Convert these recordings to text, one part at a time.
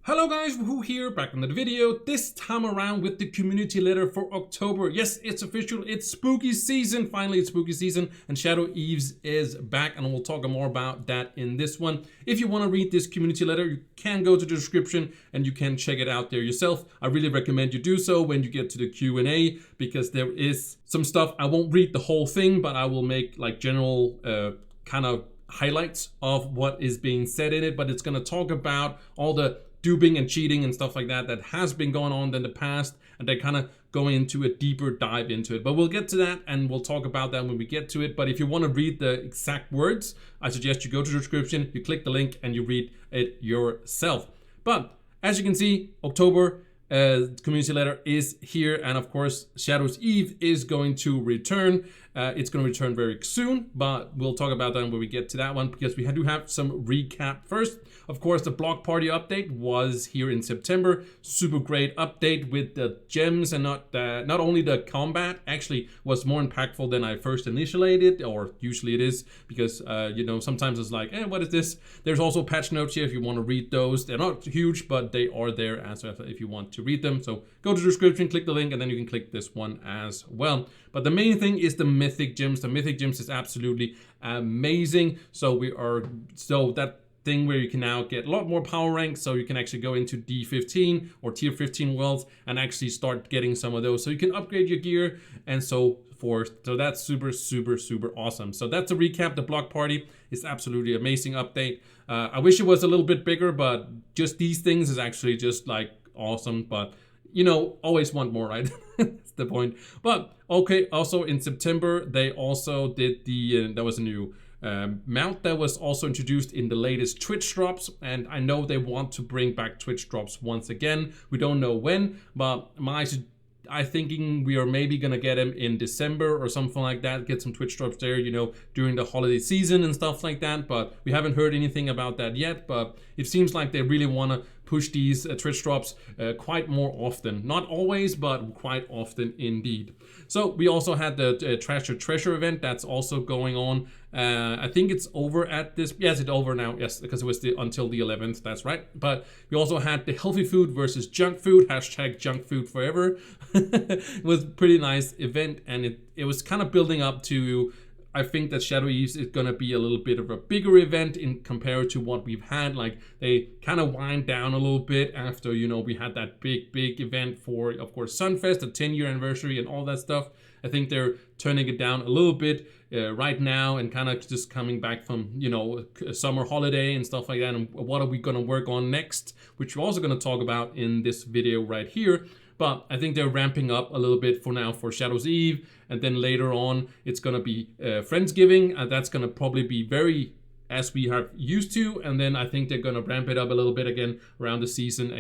Hello guys, Wahoo here, back in the video, this time around with the community letter for October. Yes, it's official, it's spooky season, finally it's spooky season, and Shadow Eves is back, and we'll talk more about that in this one. If you want to read this community letter, you can go to the description and you can check it out there yourself. I really recommend you do so when you get to the Q&A, because there is some stuff, I won't read the whole thing, but I will make like general kind of highlights of what is being said in it, but it's going to talk about all the duping and cheating and stuff like that has been going on in the past, and they're kind of going into a deeper dive into it. But we'll get to that and we'll talk about that when we get to it. But if you want to read the exact words, I suggest you go to the description, you click the link and you read it yourself. But as you can see, October community letter is here, and of course Shadow's Eve is going to return. It's going to return very soon, but we'll talk about that when we get to that one, because we do have some recap first. Of course, the block party update was here in September. Super great update with the gems, and not only the combat actually was more impactful than I first initiated, or usually it is, because you know, sometimes it's like, what is this? There's also patch notes here if you want to read those. They're not huge, but they are there as if you want to read them. So go to the description, click the link, and then you can click this one as well. But the main thing is the mythic gems. The mythic gems is absolutely amazing. So that thing where you can now get a lot more power ranks, so you can actually go into D15 or tier 15 worlds and actually start getting some of those, so you can upgrade your gear and so forth. So that's super awesome. So that's a recap. The block party is absolutely amazing update. I wish it was a little bit bigger, but just these things is actually just like awesome. But you know, always want more, right? That's the point. But okay, also in September they also did the there was a new mount that was also introduced in the latest Twitch drops, and I know they want to bring back Twitch drops once again. We don't know when, but I thinking we are maybe gonna get them in December or something like that, get some Twitch drops there, you know, during the holiday season and stuff like that. But we haven't heard anything about that yet, but it seems like they really want to push these Twitch drops quite more often. Not always, but quite often indeed. So we also had the Treasure event that's also going on. I think it's over at this. Yes, it's over now. Yes, because it was until the 11th. That's right. But we also had the healthy food versus junk food. Hashtag junk food forever. It was a pretty nice event, and it was kind of building up to. I think that Shadow Eves is going to be a little bit of a bigger event in compared to what we've had. Like, they kind of wind down a little bit after, you know, we had that big event for, of course, Sunfest, the 10-year anniversary and all that stuff. I think they're turning it down a little bit right now, and kind of just coming back from, you know, a summer holiday and stuff like that. And what are we going to work on next, which we're also going to talk about in this video right here. But I think they're ramping up a little bit for now for Shadow's Eve, and then later on it's gonna be Friendsgiving, and that's gonna probably be very as we have used to, and then I think they're gonna ramp it up a little bit again around the season,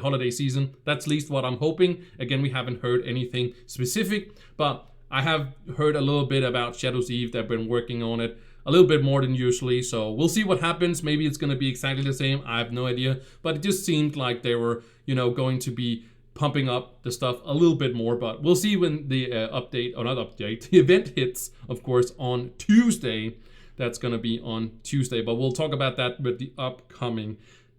holiday season. That's at least what I'm hoping. Again, we haven't heard anything specific, but I have heard a little bit about Shadow's Eve. They've been working on it a little bit more than usually, so we'll see what happens. Maybe it's gonna be exactly the same. I have no idea, but it just seemed like they were, you know, going to be pumping up the stuff a little bit more, but we'll see when the the event hits, of course, on Tuesday. That's gonna be on Tuesday, but we'll talk about that with the upcoming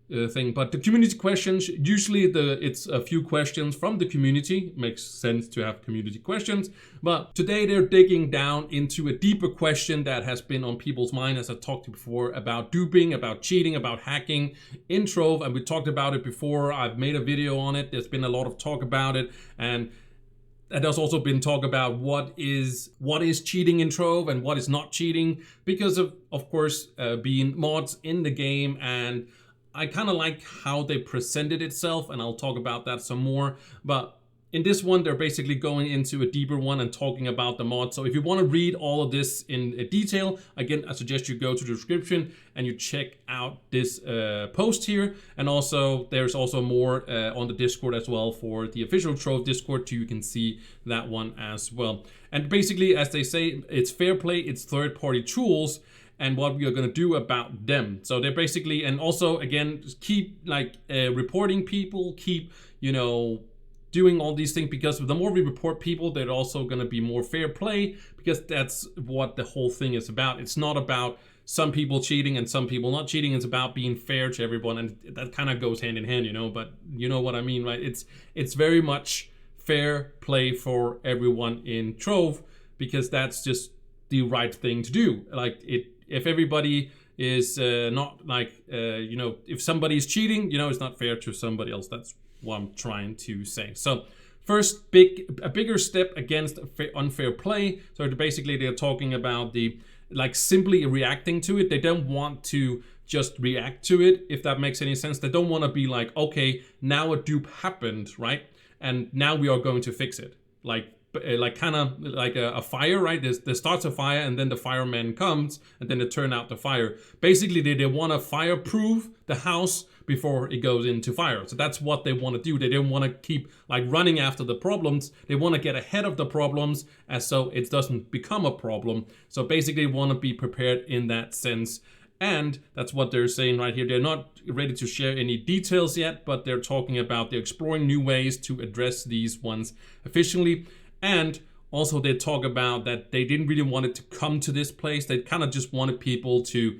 thing. But the community questions, usually it's a few questions from the community. It makes sense to have community questions, but today they're digging down into a deeper question that has been on people's mind, as I talked to before, about duping, about cheating, about hacking in Trove, and we talked about it before. I've made a video on it. There's been a lot of talk about it, and there's also been talk about what is cheating in Trove and what is not cheating, because of course being mods in the game. And I kind of like how they presented itself, and I'll talk about that some more. But in this one, they're basically going into a deeper one and talking about the mod. So if you want to read all of this in detail, again, I suggest you go to the description and you check out this post here. And also, there's also more on the Discord as well for the official Trove Discord, too. You can see that one as well. And basically, as they say, it's fair play, it's third-party tools, and what we are going to do about them. So they're basically, and also again, just keep like reporting people, keep, you know, doing all these things, because the more we report people, they're also going to be more fair play, because that's what the whole thing is about. It's not about some people cheating and some people not cheating. It's about being fair to everyone, and that kind of goes hand in hand, you know. But you know what I mean, right? It's very much fair play for everyone in Trove, because that's just the right thing to do. Like if everybody is not like you know, if somebody's cheating, you know, it's not fair to somebody else. That's what I'm trying to say. So first, a bigger step against unfair play. So basically they're talking about the like simply reacting to it. They don't want to just react to it, if that makes any sense. They don't want to be like, okay, now a dupe happened, right? And now we are going to fix it. Like kind of like a fire, right? There starts a fire and then the fireman comes and then they turn out the fire. Basically, they want to fireproof the house before it goes into fire. So that's what they want to do. They don't want to keep like running after the problems. They want to get ahead of the problems as so it doesn't become a problem. So basically want to be prepared in that sense. And that's what they're saying right here. They're not ready to share any details yet, but they're talking about they're exploring new ways to address these ones efficiently. And also they talk about that they didn't really want it to come to this place. They kind of just wanted people to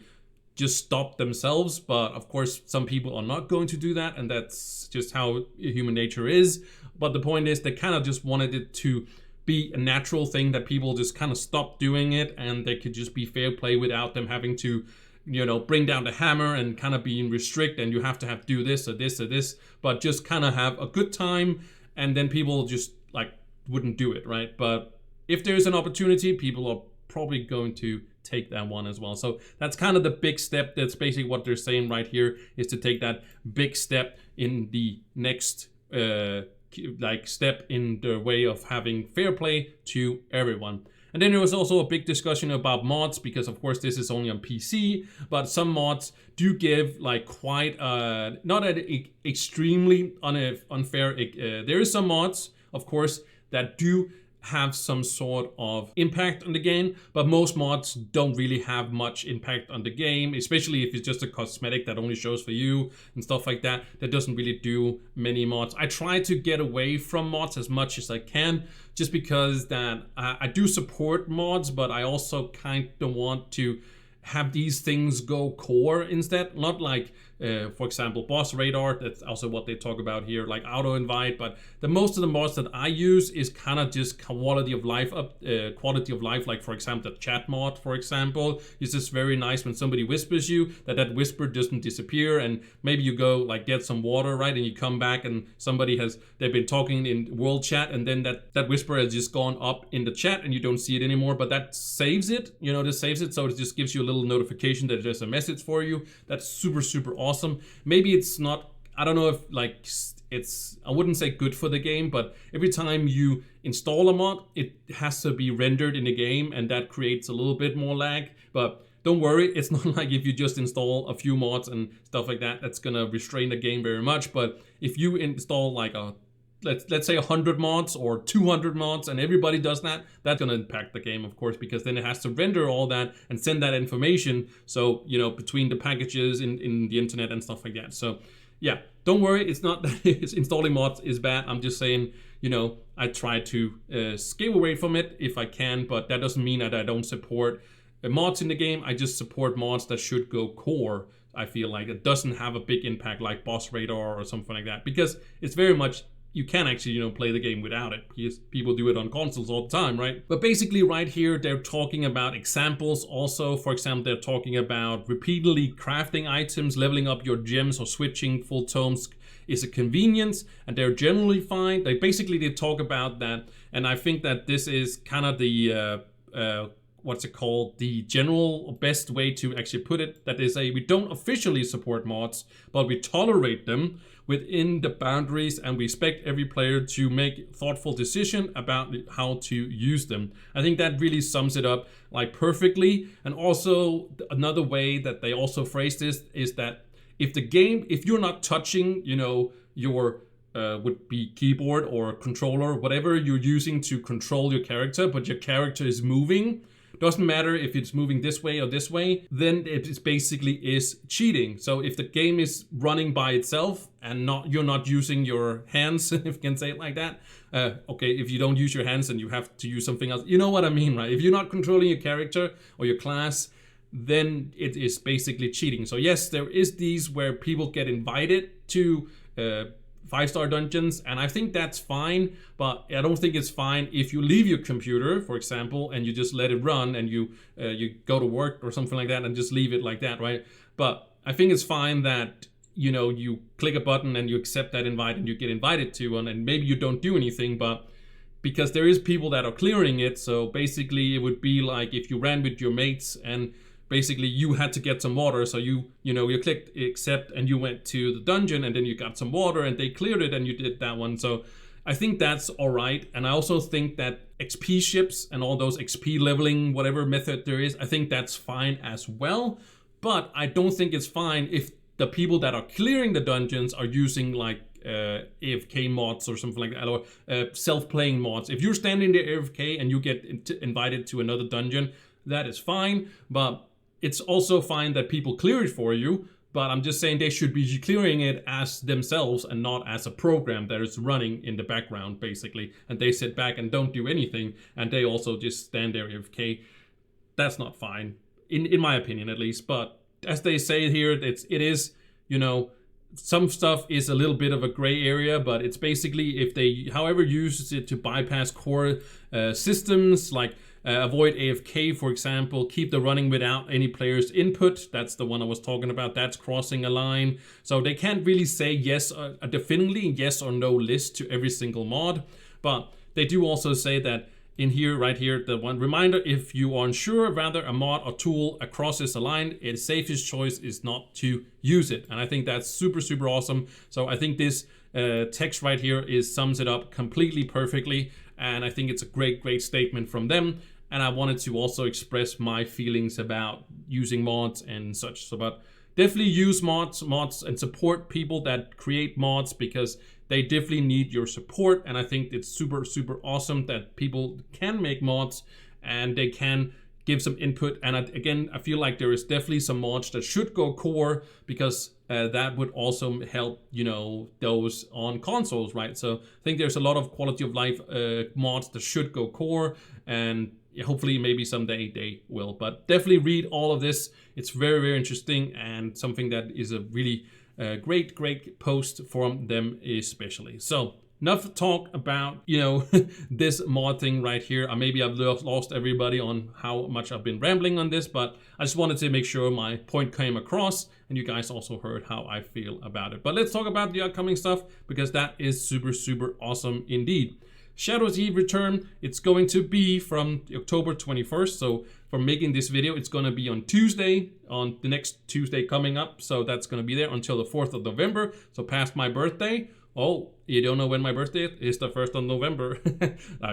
just stop themselves. But of course, some people are not going to do that. And that's just how human nature is. But the point is they kind of just wanted it to be a natural thing that people just kind of stop doing it. And they could just be fair play without them having to, you know, bring down the hammer and kind of being restrict and you have to do this or this or this, but just kind of have a good time. And then people just like wouldn't do it, right? But if there's an opportunity, people are probably going to take that one as well. So that's kind of the big step. That's basically what they're saying right here, is to take that big step in the next like step in the way of having fair play to everyone. And then there was also a big discussion about mods, because of course this is only on PC, but some mods do give like quite not an extremely unfair. There is some mods, of course, that do have some sort of impact on the game, but most mods don't really have much impact on the game, especially if it's just a cosmetic that only shows for you and stuff like that. That doesn't really do many mods. I try to get away from mods as much as I can, just because that I do support mods, but I also kind of want to have these things go core instead. Not like, for example, boss radar, that's also what they talk about here, like auto invite. But the most of the mods that I use is kind of just quality of life like for example the chat mod, for example, is just very nice when somebody whispers you, that whisper doesn't disappear, and maybe you go like get some water, right, and you come back and they've been talking in world chat, and then that whisper has just gone up in the chat and you don't see it anymore, but that saves it, you know, this saves it, so it just gives you a little notification that there's a message for you. That's super awesome. Maybe it's not, I don't know if like it's, I wouldn't say good for the game, but every time you install a mod, it has to be rendered in the game, and that creates a little bit more lag. But don't worry, it's not like if you just install a few mods and stuff like that, that's gonna restrain the game very much. But if you install like let's say 100 mods or 200 mods, and everybody does that, that's gonna impact the game, of course, because then it has to render all that and send that information. So, you know, between the packages in the internet and stuff like that. So yeah, don't worry, it's not that installing mods is bad. I'm just saying, you know, I try to scale away from it if I can, but that doesn't mean that I don't support mods in the game. I just support mods that should go core. I feel like it doesn't have a big impact like boss radar or something like that, because it's very much, you can actually, you know, play the game without it, because people do it on consoles all the time, right? But basically right here, they're talking about examples also. For example, they're talking about repeatedly crafting items, leveling up your gems, or switching full tomes is a convenience, and they're generally fine. They talk about that, and I think that this is kind of the what's it called, the general best way to actually put it. That is, we don't officially support mods, but we tolerate them within the boundaries, and we expect every player to make thoughtful decision about how to use them. I think that really sums it up like perfectly. And also another way that they also phrase this is that if you're not touching, you know, your would be keyboard or controller, whatever you're using to control your character, but your character is moving, doesn't matter if it's moving this way or this way, then it basically is cheating. So if the game is running by itself and you're not using your hands, if you can say it like that, okay, if you don't use your hands and you have to use something else, you know what I mean, right? If you're not controlling your character or your class, then it is basically cheating. So yes, there is these where people get invited to 5-star dungeons, and I think that's fine, but I don't think it's fine if you leave your computer, for example, and you just let it run, and you go to work or something like that and just leave it like that, right? But I think it's fine that, you know, you click a button and you accept that invite and you get invited to one, and maybe you don't do anything, but because there is people that are clearing it. So basically it would be like if you ran with your mates and basically you had to get some water, so you clicked accept and you went to the dungeon, and then you got some water and they cleared it and you did that one. So I think that's all right. And I also think that XP ships and all those XP leveling, whatever method there is, I think that's fine as well. But I don't think it's fine if the people that are clearing the dungeons are using like AFK mods or something like that, or self-playing mods. If you're standing there AFK and you get invited to another dungeon, that is fine. But it's also fine that people clear it for you, but I'm just saying they should be clearing it as themselves and not as a program that is running in the background, basically. And they sit back and don't do anything, and they also just stand there AFK. That's not fine, in my opinion at least. But as they say here, it is, you know, some stuff is a little bit of a gray area, but it's basically if they, however, use it to bypass core systems, like avoid AFK, for example, keep the running without any player's input. That's the one I was talking about. That's crossing a line. So they can't really say yes, a definitely yes or no list to every single mod. But they do also say that in here, right here, the one reminder, if you are unsure whether a mod or tool across is aligned, its safest choice is not to use it. And I think that's super, super awesome. So I think this text right here sums it up completely perfectly. And I think it's a great, great statement from them. And I wanted to also express my feelings about using mods and such. So, but definitely use mods and support people that create mods, because they definitely need your support. And I think it's super, super awesome that people can make mods and they can give some input. And again, I feel like there is definitely some mods that should go core, because that would also help, you know, those on consoles, right? So I think there's a lot of quality of life mods that should go core, and hopefully maybe someday they will. But definitely read all of this. It's very, very interesting, and something that is a really great, great post from them especially. So enough talk about, you know, this mod thing right here. Maybe I've lost everybody on how much I've been rambling on this, but I just wanted to make sure my point came across and you guys also heard how I feel about it. But let's talk about the upcoming stuff, because that is super, super awesome indeed. Shadow's Eve return, it's going to be from October 21st. So for making this video, it's going to be on Tuesday, on the next Tuesday coming up. So that's going to be there until the 4th of November. So past my birthday. Oh, you don't know when my birthday is? It's the 1st of November.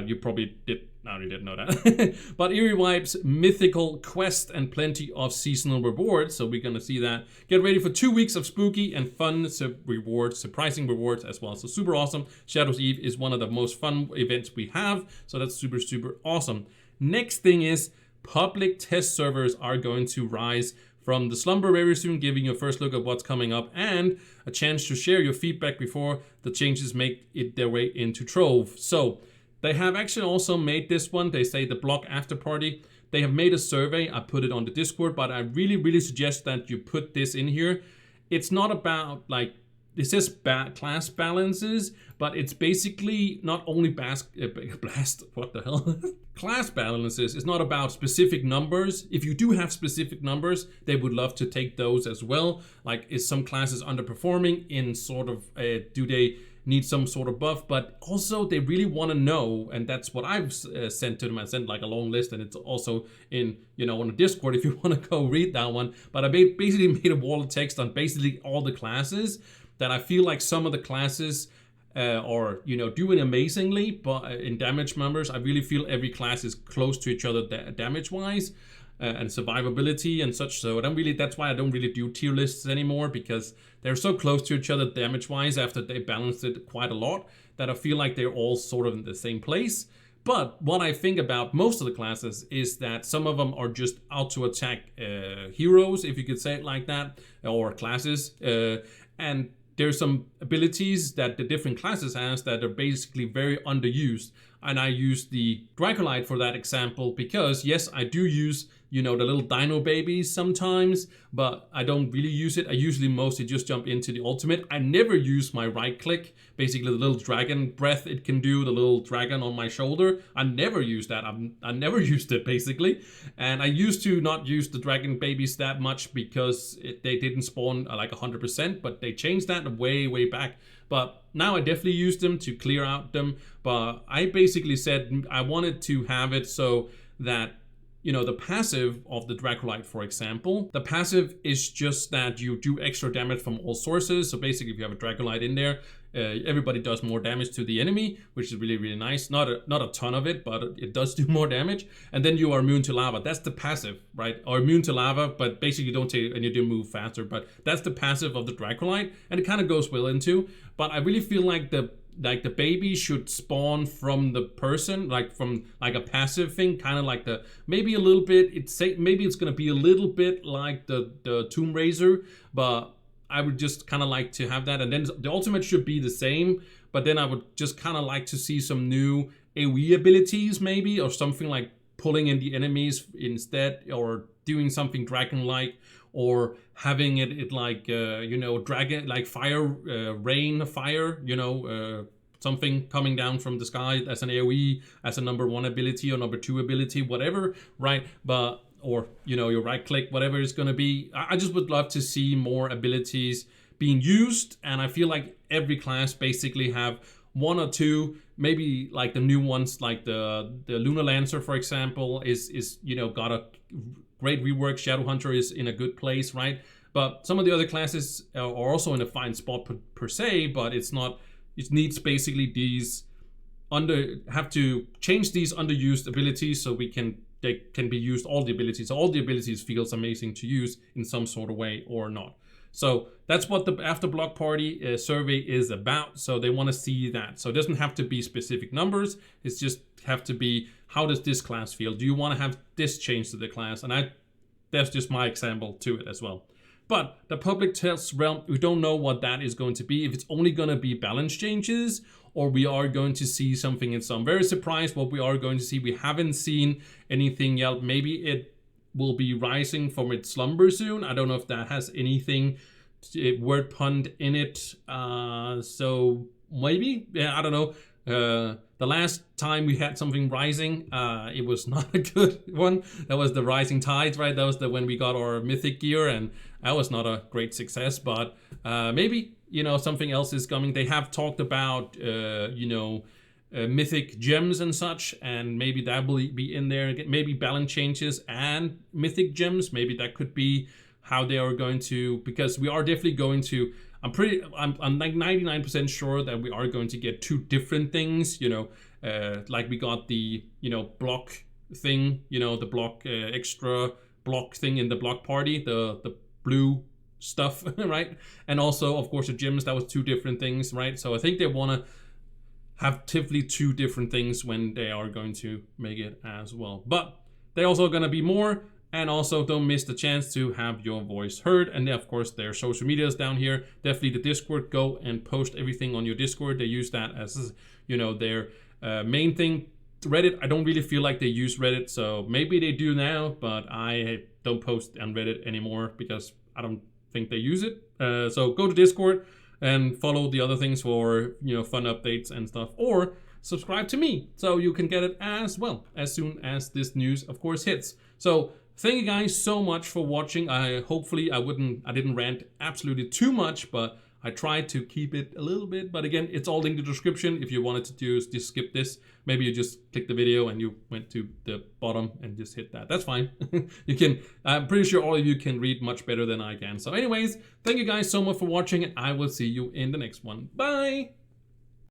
You probably did. No, you didn't know that. But Eerie Vibes, mythical quest, and plenty of seasonal rewards. So we're going to see that. Get ready for 2 weeks of spooky and fun rewards, surprising rewards as well. So super awesome. Shadow's Eve is one of the most fun events we have. So that's super, super awesome. Next thing is public test servers are going to rise from the slumber very soon, giving you a first look at what's coming up and a chance to share your feedback before the changes make it their way into Trove. So they have actually also made this one. They say the block after party. They have made a survey. I put it on the Discord, but I really, really suggest that you put this in here. It's not about like, it says class balances, but it's basically not only class balances. It's not about specific numbers. If you do have specific numbers, they would love to take those as well. Like, is some classes underperforming in sort of, do they need some sort of buff? But also they really want to know, and that's what I've sent to them. I sent like a long list, and it's also in, you know, on the Discord if you want to go read that one. But I basically made a wall of text on basically all the classes that I feel like some of the classes are, you know, doing amazingly, but in damage numbers, I really feel every class is close to each other damage-wise and survivability and such. So that's why I don't really do tier lists anymore, because they're so close to each other damage-wise after they balanced it quite a lot, that I feel like they're all sort of in the same place. But what I think about most of the classes is that some of them are just out to attack heroes, if you could say it like that, or classes, and there's some abilities that the different classes has that are basically very underused. And I use the Dracolite for that example because, yes, I do use, you know, the little dino babies sometimes, but I don't really use it. I usually mostly just jump into the ultimate. I never use my right click, basically the little dragon breath it can do, the little dragon on my shoulder. I never use that. I never used it, basically. And I used to not use the dragon babies that much because they didn't spawn like 100%, but they changed that way, way back. But now I definitely use them to clear out them. But I basically said I wanted to have it so that, you know, the passive of the Dracolite, for example, the passive is just that you do extra damage from all sources. So basically, if you have a Dracolite in there, everybody does more damage to the enemy, which is really, really nice. Not a ton of it, but it does do more damage. And then you are immune to lava. That's the passive, right? Or immune to lava, but basically you don't take and you do move faster. But that's the passive of the Dracolite, and it kind of goes well into. But I really feel like the baby should spawn from the person, like from like a passive thing, kind of like the maybe a little bit. Maybe it's gonna be a little bit like the Tomb Raiser, but I would just kind of like to have that. And then the ultimate should be the same, but then I would just kind of like to see some new AoE abilities maybe, or something like pulling in the enemies instead, or doing something dragon-like, or having it like, you know, dragon, like fire, rain, fire, you know, something coming down from the sky as an AoE, as a number 1 ability or number 2 ability, whatever, right? But, or, you know, your right click, whatever it's gonna be. I just would love to see more abilities being used, and I feel like every class basically have 1 or 2, maybe like the new ones, like the Lunar Lancer, for example, is you know, got a great rework. Shadowhunter is in a good place, right? But some of the other classes are also in a fine spot per se, but it's not. It needs basically these have to change these underused abilities so they can be used, all the abilities. All the abilities feels amazing to use in some sort of way or not. So that's what the After Block Party survey is about. So they want to see that. So it doesn't have to be specific numbers. It's just have to be, how does this class feel? Do you want to have this change to the class? And that's just my example to it as well. But the public test realm, we don't know what that is going to be. If it's only going to be balance changes, or we are going to see something else. So I'm very surprised what we are going to see. We haven't seen anything yet. Maybe it will be rising from its slumber soon. I don't know if that has anything word punned in it. So maybe, yeah, I don't know. The last time we had something rising, it was not a good one. That was the Rising Tides, right? That was when we got our mythic gear, and that was not a great success. But maybe, you know, something else is coming. They have talked about, you know, mythic gems and such, and maybe that will be in there. Maybe balance changes and mythic gems. Maybe that could be how they are going to, because we are definitely going to. I'm like 99% sure that we are going to get 2 different things, you know, like we got the, you know, block thing, you know, the block, extra block thing in the block party, the blue stuff, right? And also, of course, the gyms, that was 2 different things, right? So I think they want to have typically 2 different things when they are going to make it as well. But they're also going to be more. And also, don't miss the chance to have your voice heard. And of course, their social medias down here. Definitely the Discord. Go and post everything on your Discord. They use that as, you know, their main thing. Reddit, I don't really feel like they use Reddit. So maybe they do now, but I don't post on Reddit anymore because I don't think they use it. So go to Discord and follow the other things for, you know, fun updates and stuff. Or subscribe to me so you can get it as well as soon as this news, of course, hits. So thank you guys so much for watching. Hopefully I didn't rant absolutely too much, but I tried to keep it a little bit. But again, it's all in the description. If you wanted to just skip this, maybe you just click the video and you went to the bottom and just hit that. That's fine. You can, I'm pretty sure all of you can read much better than I can. So anyways, thank you guys so much for watching, and I will see you in the next one. Bye.